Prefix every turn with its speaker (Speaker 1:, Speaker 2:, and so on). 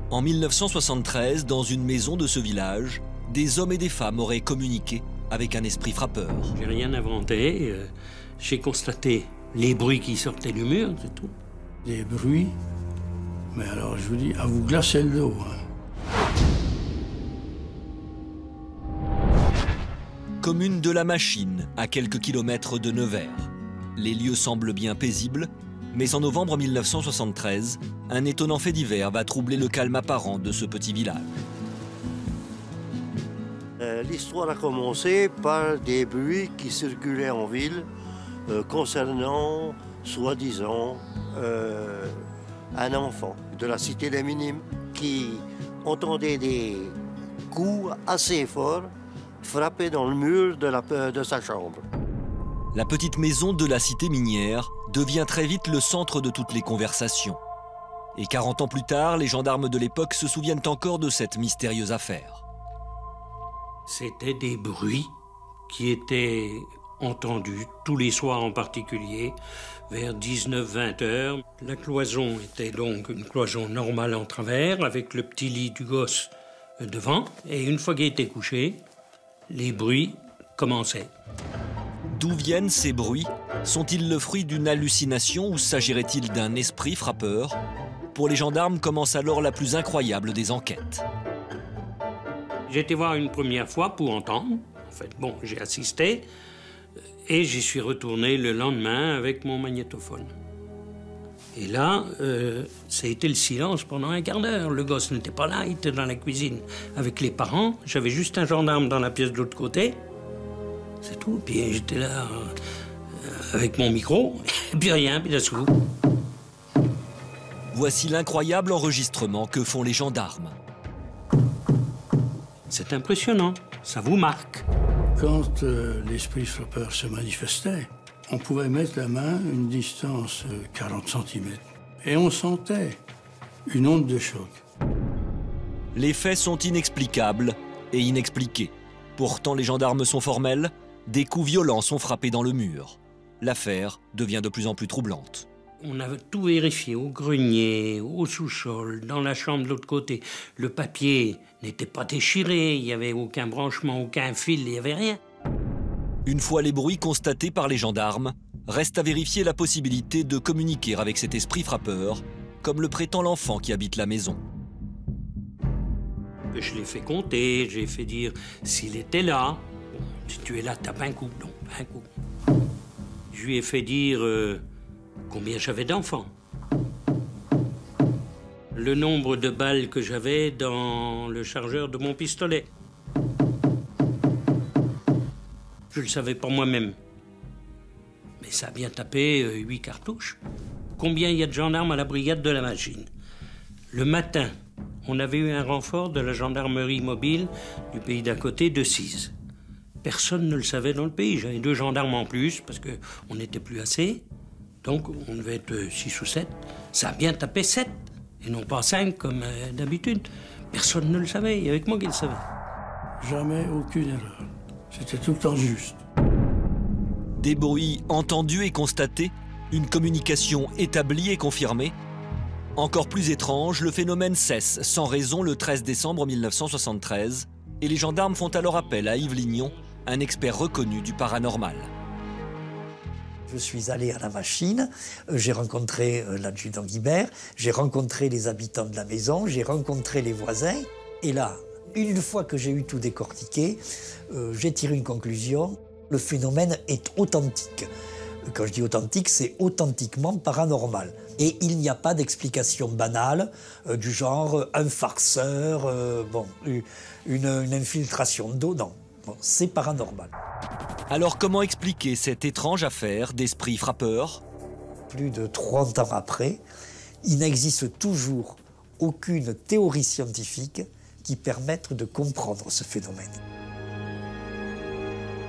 Speaker 1: En 1973, dans une maison de ce village, des hommes et des femmes auraient communiqué avec un esprit frappeur.
Speaker 2: J'ai rien inventé, j'ai constaté les bruits qui sortaient du mur, c'est tout.
Speaker 3: Des bruits, mais alors je vous dis, à vous glacer le dos.
Speaker 1: Commune de la Machine, à quelques kilomètres de Nevers. Les lieux semblent bien paisibles, mais en novembre 1973, un étonnant fait divers va troubler le calme apparent de ce petit village.
Speaker 4: L'histoire a commencé par des bruits qui circulaient en ville concernant, soi-disant, un enfant de la cité des Minimes qui entendait des coups assez forts frapper dans le mur de sa chambre.
Speaker 1: La petite maison de la cité minière devient très vite le centre de toutes les conversations. Et 40 ans plus tard, les gendarmes de l'époque se souviennent encore de cette mystérieuse affaire.
Speaker 2: C'était des bruits qui étaient entendus tous les soirs en particulier, vers 19-20 heures. La cloison était donc une cloison normale en travers, avec le petit lit du gosse devant. Et une fois qu'il était couché, les bruits commençaient.
Speaker 1: D'où viennent ces bruits? Sont-ils le fruit d'une hallucination ou s'agirait-il d'un esprit frappeur? Pour les gendarmes commence alors la plus incroyable des enquêtes.
Speaker 2: J'ai été voir une première fois pour entendre. En fait, bon, j'ai assisté et j'y suis retourné le lendemain avec mon magnétophone. Et là, ça a été le silence pendant un quart d'heure. Le gosse n'était pas là, il était dans la cuisine avec les parents. J'avais juste un gendarme dans la pièce de l'autre côté. C'est tout. Puis j'étais là avec mon micro, et puis rien, puis d'un coup.
Speaker 1: Voici l'incroyable enregistrement que font les gendarmes.
Speaker 2: C'est impressionnant, ça vous marque.
Speaker 3: Quand l'esprit frappeur se manifestait, on pouvait mettre la main à une distance de 40 cm. Et on sentait une onde de choc.
Speaker 1: Les faits sont inexplicables et inexpliqués. Pourtant, les gendarmes sont formels. Des coups violents sont frappés dans le mur. L'affaire devient de plus en plus troublante.
Speaker 2: On avait tout vérifié, au grenier, au sous-sol, dans la chambre de l'autre côté. Le papier n'était pas déchiré, il n'y avait aucun branchement, aucun fil, il n'y avait rien.
Speaker 1: Une fois les bruits constatés par les gendarmes, reste à vérifier la possibilité de communiquer avec cet esprit frappeur, comme le prétend l'enfant qui habite la maison.
Speaker 2: Je l'ai fait compter, j'ai fait dire s'il était là. Bon, si tu es là, tape un coup. Non, pas un coup. Je lui ai fait dire combien j'avais d'enfants. Le nombre de balles que j'avais dans le chargeur de mon pistolet. Je le savais pas moi-même. Mais ça a bien tapé 8 cartouches. Combien il y a de gendarmes à la brigade de la Machine? Le matin, on avait eu un renfort de la gendarmerie mobile du pays d'à côté de 6. Personne ne le savait dans le pays. J'avais 2 gendarmes en plus parce qu'on n'était plus assez. Donc on devait être 6 ou 7. Ça a bien tapé 7 et non pas 5 comme d'habitude. Personne ne le savait, il y avait que moi qui le savais.
Speaker 3: Jamais aucune erreur. C'était tout le temps juste.
Speaker 1: Des bruits entendus et constatés, une communication établie et confirmée. Encore plus étrange, le phénomène cesse sans raison le 13 décembre 1973 et les gendarmes font alors appel à Yves Lignon, un expert reconnu du paranormal.
Speaker 5: Je suis allé à la Machine, j'ai rencontré l'adjudant Guibert, j'ai rencontré les habitants de la maison, j'ai rencontré les voisins. Et là, une fois que j'ai eu tout décortiqué, j'ai tiré une conclusion. Le phénomène est authentique. Quand je dis authentique, c'est authentiquement paranormal. Et il n'y a pas d'explication banale du genre un farceur, une infiltration d'eau, non. Bon, c'est paranormal.
Speaker 1: Alors comment expliquer cette étrange affaire d'esprit frappeur?
Speaker 5: Plus de 30 ans après, il n'existe toujours aucune théorie scientifique qui permette de comprendre ce phénomène.